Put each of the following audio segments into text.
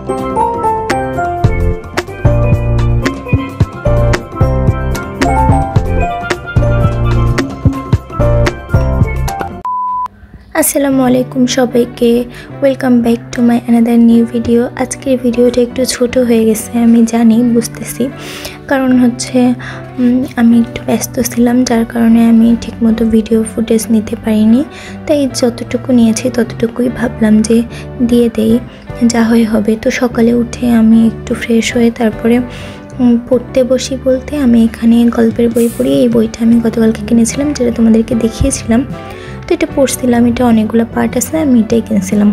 আসসালামু আলাইকুম সবাইকে, welcome back to my another new video. আজকের ভিডিওটা একটু ছোট হয়ে গেছে, আমি জানি, বুঝতেছি। কারণ হচ্ছে আমি একটু ব্যস্ত ছিলাম, যার কারণে আমি ঠিকমতো ভিডিও ফুটেজ নিতে পারিনি। তাই যতটুকু নিয়েছি ততটুকুই ভাবলাম যে দিয়ে দেই, যা হয়ে হবে। তো সকালে উঠে আমি একটু ফ্রেশ হয়ে তারপরে পড়তে বসি। বলতে আমি এখানে গল্পের বই পড়ি। এই বইটা আমি গতকালকে কিনেছিলাম, যেটা তোমাদেরকে দেখিয়েছিলাম। তো এটা পড়ছিলাম, এটা অনেকগুলো পার্ট আছে, আমি এটাই কিনেছিলাম।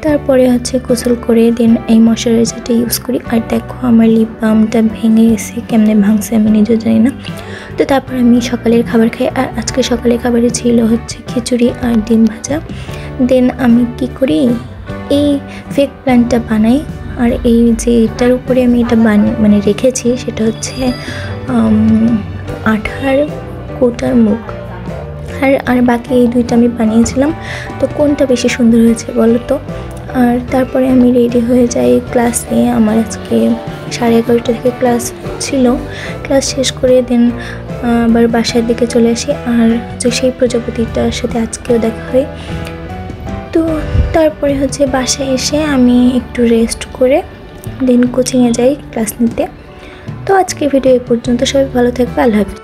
তারপরে হচ্ছে গোসল করে দেন এই ময়শ্চারাইজারটা ইউজ করি। আর দেখো আমার লিপ বামটা ভেঙে গেছে, কেমনে ভাঙছে আমি নিজেও জানি না। তো তারপর আমি সকালের খাবার খাই। আর আজকে সকালের খাবারে ছিল হচ্ছে খিচুড়ি আর ডিম ভাজা। দেন আমি কি করি, এই ফেক প্ল্যান্টটা বানাই। আর এই যে এটার উপরে আমি এটা মানে রেখেছি, সেটা হচ্ছে আঠার কোটার মুখ। আর বাকি এই দুইটা আমি বানিয়েছিলাম। তো কোনটা বেশি সুন্দর হয়েছে বলো তো। আর তারপরে আমি রেডি হয়ে যাই ক্লাসে। আমার আজকে 11:30 থেকে ক্লাস ছিল। ক্লাস শেষ করে দেন আবার বাসার দিকে চলে আসি। আর হচ্ছে সেই প্রজাপতিটার সাথে আজকেও দেখা হয়। তো তারপরে হচ্ছে বাসায় এসে আমি একটু রেস্ট করে দেন কোচিংয়ে যাই ক্লাস নিতে। তো আজকের ভিডিও এ পর্যন্ত। সবাই ভালো থাকবে, আল্লাহ হাফেজ।